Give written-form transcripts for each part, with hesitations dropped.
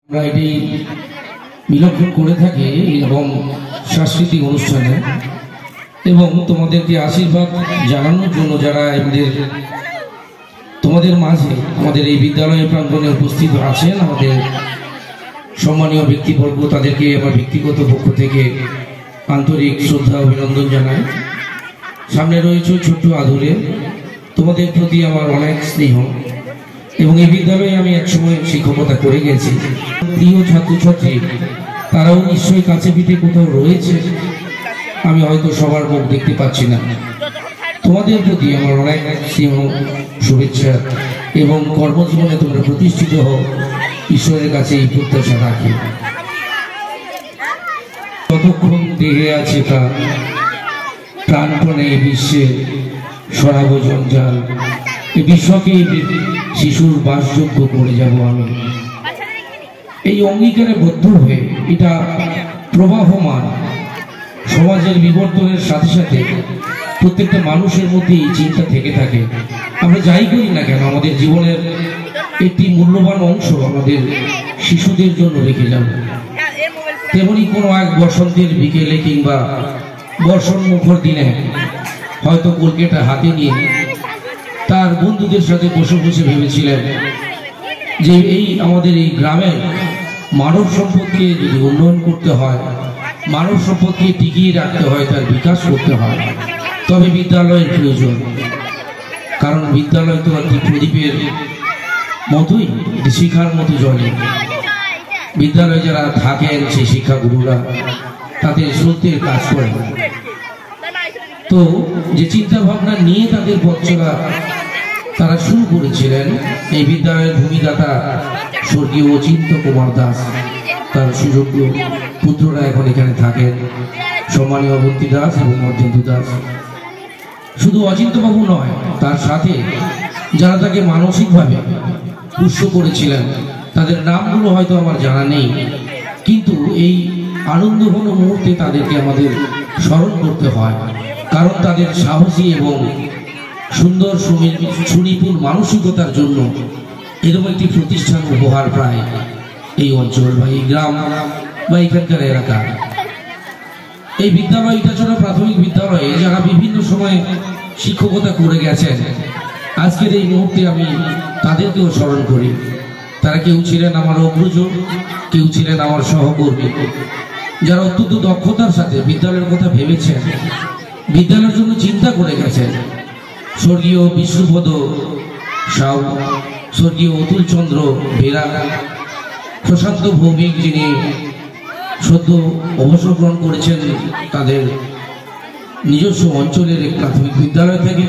আমরা এটি বিলক্ষণ করে থাকি এবং সাংস্কৃতিক অনুষ্ঠানে এবং তোমাদেরকে আশীর্বাদ জানানোর জন্য যারা তোমাদের মাঝে আমাদের এই বিদ্যালয়ের প্রাঙ্গণে উপস্থিত আছেন, আমাদের সম্মানীয় ব্যক্তিবর্গ, তাদেরকে আমার ব্যক্তিগত পক্ষ থেকে আন্তরিক শ্রদ্ধা অভিনন্দন জানাই। সামনে রয়েছে ছোট্ট আদুরে, তোমাদের প্রতি আমার অনেক স্নেহ এবং এই বিদ্যালয়ে আমি একসময় শিক্ষকতা করে গেছি। প্রিয় ছাত্রছাত্রী, তারাও নিশ্চয়ই কাছে পিঠে কোথাও রয়েছে, আমি হয়তো সবার মুখ দেখতে পাচ্ছি না। তোমাদের প্রতি আমার অনেক স্নেহ, শুভেচ্ছা এবং কর্মজীবনে তোমরা প্রতিষ্ঠিত হও, ঈশ্বরের কাছে এই প্রত্যাশা রাখি। যতক্ষণ দেহে আছে প্রাণ, প্রাণপণে এই বিশ্বে সরাব জঞ্জাল, এই বিশ্বকে শিশুর বাসযোগ্য করে যাব আমি। এই অঙ্গীকারে বদ্ধ হয়ে এটা প্রবাহমান সমাজের বিবর্তনের সাথে সাথে প্রত্যেকটা মানুষের মধ্যে এই চিন্তা থেকে থাকে, আমরা যাই করি না কেন আমাদের জীবনের একটি মূল্যবান অংশ আমাদের শিশুদের জন্য রেখে যাব। তেমনি কোনো এক বসন্তের বিকেলে কিংবা বর্ষণ মুখর দিনে হয়তো কলকেটা হাতে নিয়ে তার বন্ধুদের সাথে বসে বসে ভেবেছিলেন যে এই আমাদের এই গ্রামের মানব সম্পদকে যদি উন্নয়ন করতে হয়, মানব সম্পদকে টিকিয়ে রাখতে হয়, তার বিকাশ করতে হয়, তবে বিদ্যালয়ের প্রয়োজন। কারণ বিদ্যালয় তো একটি প্রদীপের মতোই, শিক্ষার মতো জ্বলে। বিদ্যালয়ে যারা থাকেন সেই শিক্ষাগুরুরা তাদের সত্যের কাজ করে। তো যে চিন্তা ভাবনা নিয়ে তাদের পথ চলা তারা শুরু করেছিলেন, এই বিদ্যালয়ের ভূমিদাতা স্বর্গীয় অচিন্ত কুমার দাস, তার সুযোগ্য পুত্ররা এখন এখানে থাকেন, সম্মানীয় অবন্তী দাস এবং অর্জেন্দু দাস। শুধু অচিন্তবাবু নয়, তার সাথে যারা তাকে মানসিকভাবে পুষ্য করেছিলেন, তাদের নামগুলো হয়তো আমার জানা নেই, কিন্তু এই আনন্দঘন মুহূর্তে তাদেরকে আমাদের স্মরণ করতে হয়। কারণ তাদের সাহসী এবং সুন্দর সুনিপুণ মানসিকতার জন্য এরকম একটি প্রতিষ্ঠান উপহার প্রায় এই অঞ্চল বা এই গ্রাম বা এখানকার এলাকা। এই বিদ্যালয় ইটাচড়া প্রাথমিক বিদ্যালয়ে যারা বিভিন্ন সময়ে শিক্ষকতা করে গেছেন, আজকের এই মুহূর্তে আমি তাদেরকেও স্মরণ করি। তারা কেউ ছিলেন আমার অগ্রজ, কেউ ছিলেন আমার সহকর্মী, যারা অত্যন্ত দক্ষতার সাথে বিদ্যালয়ের কথা ভেবেছেন, বিদ্যালয়ের জন্য চিন্তা করে গেছেন। স্বর্গীয় বিষ্ণুপদ সাউ, স্বর্গীয় অতুল চন্দ্র বেরা, প্রশান্ত ভৌমিক, যিনি সদ্য অবসর গ্রহণ করেছেন তাদের নিজস্ব অঞ্চলের এক প্রাথমিক বিদ্যালয় থেকে,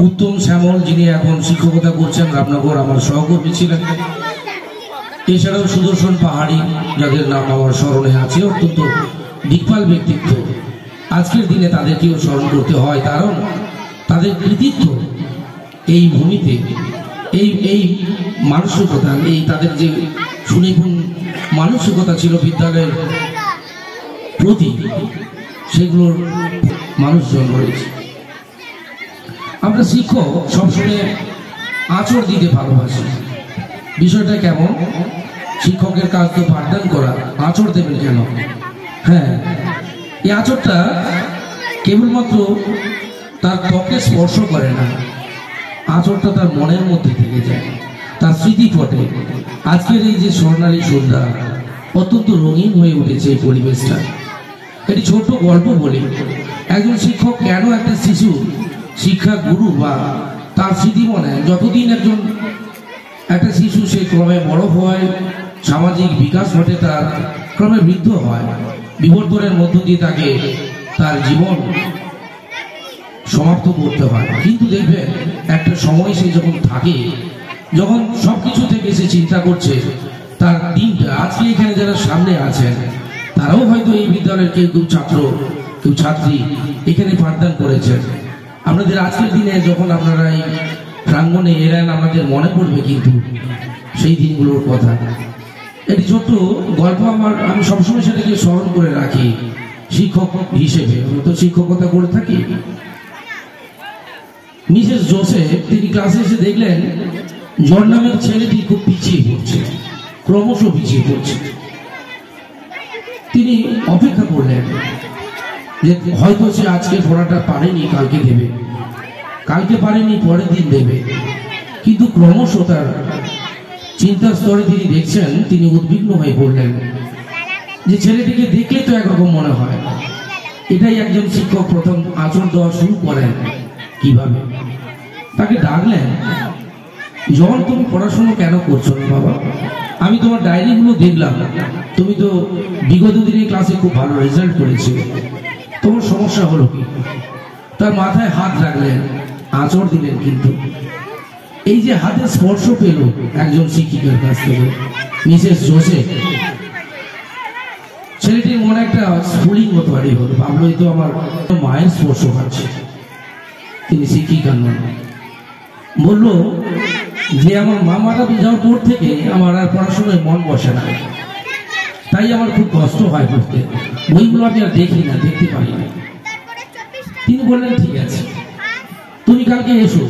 উত্তম শ্যামল, যিনি এখন শিক্ষকতা করছেন রামনগর, আমার সহকর্মী ছিলেন। এছাড়াও সুদর্শন পাহাড়ি, যাদের নাম আমার স্মরণে আছে, অত্যন্ত দিকপাল ব্যক্তিত্ব। আজকের দিনে তাদেরকেও স্মরণ করতে হয়, কারণ তাদের কৃতিত্ব এই ভূমিতে, এই মানসিকতা, এই তাদের যে সুনিপুণ মানসিকতা ছিল বিদ্যালয়ের প্রতি, সেগুলোর মানুষজন রয়েছে। আমরা শিক্ষক সবসময় আঁচড় দিতে ভালোবাসি। বিষয়টা কেমন? শিক্ষকের কাজ তো পাঠদান করা, আঁচড় দেবেন কেন? হ্যাঁ, এই আঁচড়টা কেবলমাত্র তার ত্বকে স্পর্শ করে না, আঁচড়টা তার মনের মধ্যে থেকে যায়, তার স্মৃতি ফটে। আজকের এই যে স্বর্ণালী সন্ধ্যা, অত্যন্ত রঙিন হয়ে উঠেছে এই পরিবেশটা। একটি ছোট্ট গল্প বলি। একজন শিক্ষক কেন একটা শিশু শিক্ষা গুরু বা তার স্মৃতি মনে, যতদিন একটা শিশু সে ক্রমে বড় হয়, সামাজিক বিকাশ ঘটে, তার ক্রমে বৃদ্ধ হয়, বিবর্তনের মধ্য দিয়ে তাকে তার জীবন সমাপ্ত করতে হয়। কিন্তু দেখবেন একটা সময় সে যখন থাকে, যখন সবকিছু থেকে সে চিন্তা করছে তার দিনটা, আজকে এখানে যারা সামনে আছেন তারাও হয়তো এই বিদ্যালয়ের কেউ ছাত্র, কেউ ছাত্রী এখানে পাঠদান করেছেন। আপনাদের আজকের দিনে যখন আপনারা এই প্রাঙ্গণে এলেন, আমাদের মনে পড়বে কিন্তু সেই দিনগুলোর কথা। একটি ছোট্ট গল্প আমি সবসময় সেটাকে স্মরণ করে রাখি শিক্ষক হিসেবে। আমি তো শিক্ষকতা করে থাকি। মিসেস জোসেফ, তিনি ক্লাসে এসে দেখলেন জন নামের ছেলেটি খুব পিছিয়ে পড়ছে, ক্রমশ পিছিয়ে পড়ছে। তিনি অপেক্ষা করলেন যে হয়তো সে আজকে পড়াটা পারেনি, কালকে দেবে, কালকে পারেনি পরের দিন দেবে। কিন্তু ক্রমশ তার চিন্তার স্তরে তিনি দেখছেন, তিনি উদ্বিগ্ন হয়ে পড়লেন যে ছেলেটিকে দেখলে তো একরকম মনে হয়। এটাই একজন শিক্ষক প্রথম আচরণ দেওয়া শুরু করেন কিভাবে। তাকে ডাকলেন, যখন তুমি পড়াশোনা কেন করছো না বাবা? আমি তোমার ডায়েরিগুলো দেখলাম, তুমি তো বিগত দিনে ক্লাসে খুব ভালো রেজাল্ট করেছো, তোমার সমস্যা হলো কি? তার মাথায় হাত রাখলেন, আঁচড় দিলেন। কিন্তু এই যে হাতে স্পর্শ পেল একজন শিক্ষিকার কাছ থেকে, মিসেস জোসেফ, ছেলেটির মনে একটা স্ফুলিঙ্গ তৈরি হলো। ভাবলোই তো আমার মায়ের স্পর্শ পাচ্ছে। তিনি শিক্ষিকা নন। বলল যে আমার মা মারা যাওয়ার পর থেকে আমার আর পড়াশোনায় মন বসে না, তাই আমার খুব কষ্ট হয় পড়তে, বইগুলো আমি আর দেখি না, দেখতে পারি না। তিনি বললেন, ঠিক আছে, তুমি কালকে এসো,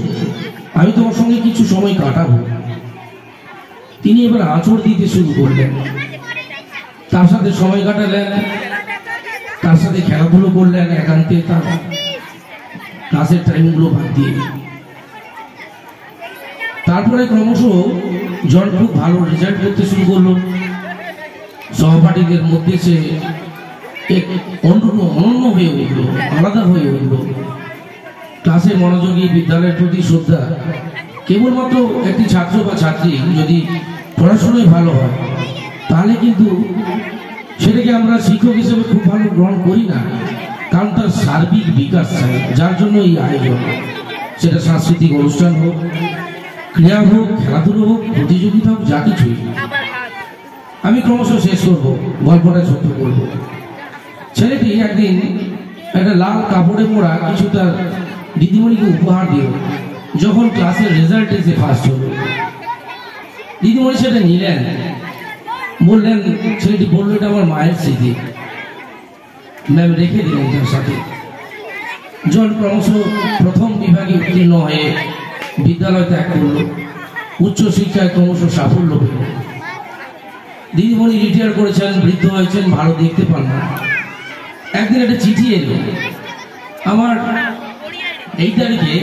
আমি তোমার সঙ্গে কিছু সময় কাটাবো। তিনি এবার আঁচড় দিতে শুরু করলেন, তার সাথে সময় কাটালেন, তার সাথে খেলাধুলো করলেন একান্তে, তার ক্লাসের টাইমগুলো বাদ দিয়ে। তারপরে ক্রমশ জন খুব ভালো রেজাল্ট করতে শুরু করলো। সহপাঠীদের মধ্যে সে অনন্য হয়ে উঠল, আলাদা হয়ে উঠল। ক্লাসে মনোযোগী, বিদ্যালয়ের প্রতি শ্রদ্ধা। কেবলমাত্র একটি ছাত্র বা ছাত্রী যদি পড়াশোনায় ভালো হয়, তাহলে কিন্তু সেটাকে আমরা শিক্ষক হিসেবে খুব ভালো গ্রহণ করি না, কারণ তার সার্বিক বিকাশ চাই। যার জন্য এই আয়োজন, সেটা সাংস্কৃতিক অনুষ্ঠান হোক, ক্রীড়া হোক, খেলাধুলো হোক, প্রতিযোগিতা হোক, যা কিছুই। আমি ক্রমশ শেষ করবো, গল্পটা ছোট্ট করবো। ছেলেটি একদিন একটা লাল কাপড়ে মোড়া কিছু তার দিদিমণিকে উপহার দিল। যখন ক্লাসের রেজাল্ট এসে ফার্স্ট হলো, দিদিমণি সেটা নিলেন, বললেন, ছেলেটি বললো, এটা আমার মায়ের স্মৃতি। ম্যাম রেখে দিলেন তার সাথে। জন ক্রমশ প্রথম বিভাগে উত্তীর্ণ হয়ে বিদ্যালয় ত্যাগ করল, উচ্চশিক্ষায় ক্রমশ সাফল্য পেল। দিদিমণি রিটায়ার করেছেন, বৃদ্ধ হয়েছেন, ভালো দেখতে পান না। একদিন একটা চিঠি এলো, আমার এই তারিখে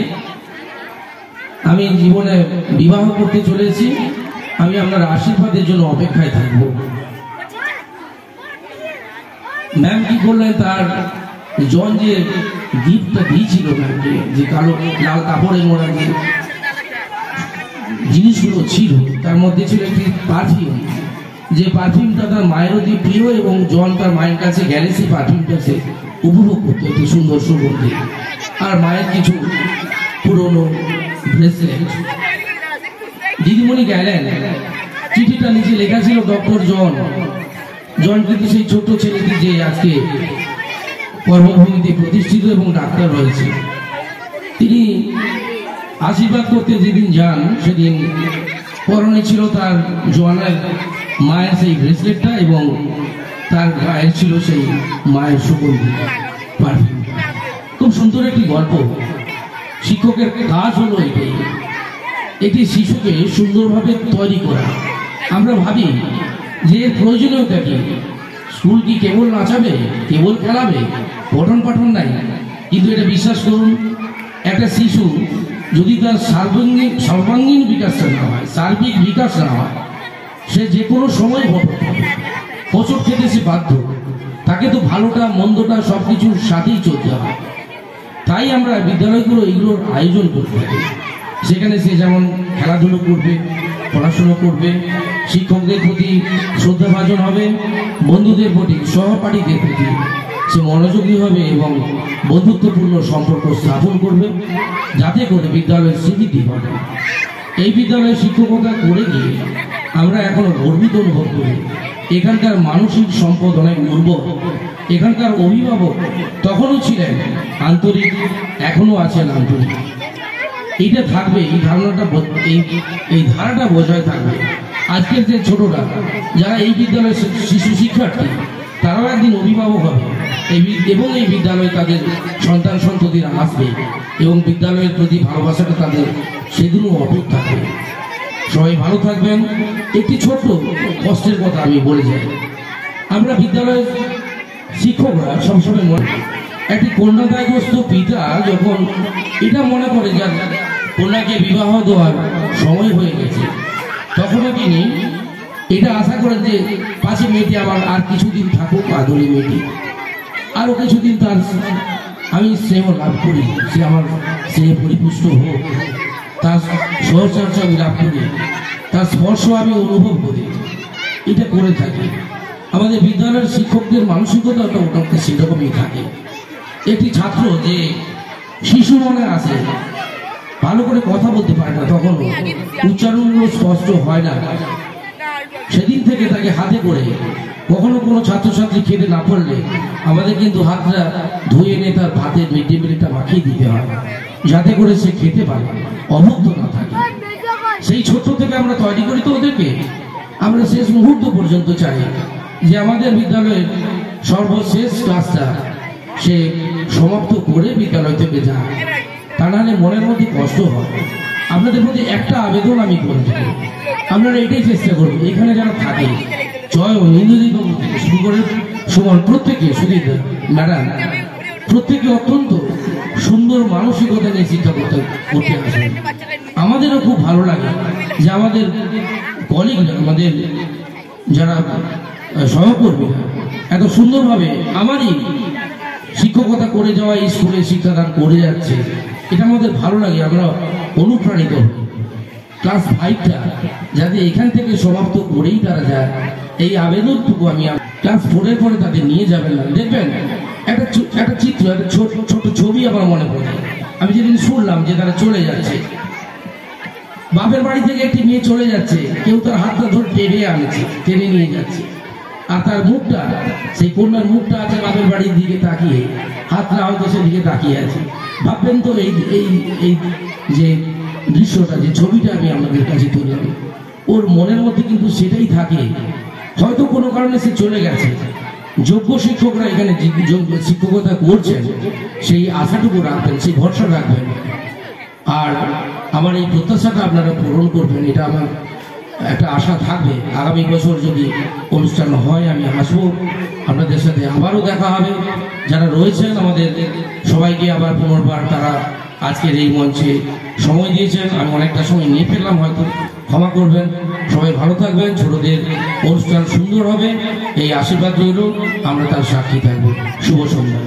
আমি জীবনে বিবাহ করতে চলেছি, আমি আপনার আশীর্বাদের জন্য অপেক্ষায় থাকব। ম্যাম কি করলেন, তার জন যে গিফটটা দিয়েছিল ম্যামকে, যে কালো লাল কাপড়ে মোড়া যে জিনিসগুলো ছিল, তার মধ্যে ছিল একটি পারফিউম, যে পারফিউমটা তার মায়ের অতি প্রিয়, এবং জন তার মায়ের কাছে গেলে সেই পারফিউমটা সে উপভোগ করতো, একটি সুন্দর সুগন্ধি। আর মায়ের কিছু পুরনো ব্রেসলেট। দিদিমণি গেলেন, চিঠিটা নিচে লেখা ছিল ডক্টর জন। জন কিন্তু সেই ছোট্ট ছেলেটি যে আজকে কর্মভূমিতে প্রতিষ্ঠিত এবং ডাক্তার রয়েছে। তিনি আশীর্বাদ করতে যেদিন যান, সেদিন পরনে ছিল তার জনের মায়ের সেই ব্রেসলেটটা, এবং তার গায়ের ছিল সেই মায়ের সুগন্ধি পারফিউম। খুব সুন্দর একটি গল্প। শিক্ষকের কাজ হলো এটাই, একটি শিশুকে সুন্দরভাবে তৈরি করা। আমরা ভাবি যে এর প্রয়োজনীয়তা কি? স্কুল কি কেবল নাচাবে, কেবল খেলাবে, পঠন পাঠন নাই? কিন্তু এটা বিশ্বাস করুন, একটা শিশু যদি তার সর্বাঙ্গীন বিকাশটা না হয়, সার্বিক বিকাশ না হয়, সে যে কোনো সময় হোঁচট খেতে সে বাধ্য। তাকে তো ভালোটা মন্দটা সব কিছুর সাথেই চলতে হয়। তাই আমরা বিদ্যালয়গুলো এগুলোর আয়োজন করতে থাকি। সেখানে সে যেমন খেলাধুলো করবে, পড়াশুনো করবে, শিক্ষকদের প্রতি শ্রদ্ধাভাজন হবে, বন্ধুদের প্রতি, সহপাঠীদের প্রতি সে মনোযোগী হবে এবং বন্ধুত্বপূর্ণ সম্পর্ক স্থাপন করবে, যাতে করে বিদ্যালয়ের স্মৃতি ঘটে। এই বিদ্যালয়ে শিক্ষকতা করে গিয়ে আমরা এখনো গর্বিত অনুভব করি। এখানকার মানসিক সম্পদ অনেক উর্বর। এখানকার অভিভাবক তখনও ছিলেন আন্তরিক, এখনো আছেন আন্তরিক। এইটা থাকবে, এই ধারণাটা, এই ধারাটা বজায় থাকবে। আজকের যে ছোটরা যারা এই বিদ্যালয়ের শিশু শিক্ষার্থী, তারাও একদিন অভিভাবক হবে, এবং এই বিদ্যালয়ে তাদের সন্তান সন্ততিরা আসবে, এবং বিদ্যালয়ের প্রতি ভালোবাসাটা তাদের সেদিনও অটুট থাকবে। সবাই ভালো থাকবেন। একটি ছোট্ট কষ্টের কথা আমি বলে যাই। আমরা বিদ্যালয়ের শিক্ষকরা সবসময় মনে, একটি কন্যাদায়গ্রস্ত পিতা যখন এটা মনে করে যে কন্যাকে বিবাহ দেওয়ার সময় হয়ে গেছে, তখনও তিনি এটা আশা করেন যে পাশে মেয়েটি আবার আর কিছুদিন থাকুক, আদরি মেয়েটি আরও কিছুদিন তার আমি স্নেহ লাভ করি, সে আমার স্নেহে পরিপুষ্ট হোক, তার সহচর্চা আমি লাভ করি, তার স্পর্শ আমি অনুভব করি, এটা করে থাকি। আমাদের বিদ্যালয়ের শিক্ষকদের মানসিকতাটা ওটাকে সেরকমই থাকে। একটি ছাত্র যে শিশু মনে আসে, ভালো করে কথা বলতে পারে না, তখন উচ্চারণগুলো স্পষ্ট হয় না, সেদিন থেকে তাকে হাতে করে কখনো কোনো ছাত্রছাত্রী খেতে না পারলে আমাদের কিন্তু হাতটা ধুয়ে এনে তার ভাতের মিড ডে মিলটা মাখিয়ে দিতে হয়, যাতে করে সে খেতে পারে, অভুক্ত না থাকে। সেই ছোট্ট থেকে আমরা তৈরি করি তো ওদেরকে। আমরা শেষ মুহূর্ত পর্যন্ত চাই যে আমাদের বিদ্যালয়ের সর্বশেষ ক্লাসটা সে সমাপ্ত করে বিদ্যালয় থেকে যায়, তা নাহলে মনের মধ্যে কষ্ট হয়। আপনাদের প্রতি একটা আবেদন আমি করে দেবো, আপনারা এটাই চেষ্টা করবেন এখানে যারা থাকে, জয় ইন্দ্রদীপ থেকে শুরু করে সুমন, প্রত্যেকে, সুদীপ ম্যাডাম, প্রত্যেকে অত্যন্ত সুন্দর মানসিকতা নিয়ে শিক্ষা করতে আসেন। আমাদেরও খুব ভালো লাগে যে আমাদের কলিগরা, আমাদের যারা সহকর্মীরা এত সুন্দরভাবে আমারই শিক্ষকতা করে যাওয়া এই স্কুলে শিক্ষাদান করে যাচ্ছে, এটা আমাদের ভালো লাগে। আমরা অনুপ্রাণিত হই ক্লাস 5টা যাতে এখান থেকে সমাপ্ত করেই তারা যায়, এই আবেদনটুকু আমি ক্লাস 4-এর পরে তাদের নিয়ে যাবেন না। দেখবেন একটা চিত্র, একটা ছোট ছবি আমার মনে পড়ে। আমি যেদিন শুনলাম যে তারা চলে যাচ্ছে, বাপের বাড়ি থেকে একটি মেয়ে চলে যাচ্ছে, কেউ তার হাতটা ধরে টেনে আনছে, টেনে নিয়ে যাচ্ছে, আর তার মুখটা, সেই কন্যার মুখটা আছে বাপের বাড়ির দিকে তাকিয়ে, হাতটা হয়তো সেদিকে তাকিয়ে আছে। ভাববেন তো এই যে দৃশ্যটা, যে ছবিটা আমি আমাদের কাছে তুললাম, ওর মনের মধ্যে কিন্তু সেটাই থাকে। হয়তো কোনো কারণে সে চলে গেছে, যোগ্য শিক্ষকরা এখানে শিক্ষকতা করছেন, সেই আশাটুকু রাখবেন, সেই ভরসা রাখবেন, আর আমার এই প্রত্যাশাটা আপনারা পূরণ করবেন, এটা আমার একটা আশা থাকবে। আগামী বছর যদি অনুষ্ঠান হয় আমি আসবো আপনাদের সাথে, আবারও দেখা হবে। যারা রয়েছেন আমাদের সবাইকে আবার পুনর্বার তারা আজকের এই মঞ্চে সময় দিয়েছেন, আমি অনেকটা সময় নিয়ে ফেললাম, হয়তো ক্ষমা করবেন। সবাই ভালো থাকবেন, ছোটদের অনুষ্ঠান সুন্দর হবে এই আশীর্বাদ রইল, আমরা তার সাক্ষী থাকবো। শুভ সন্ধ্যা।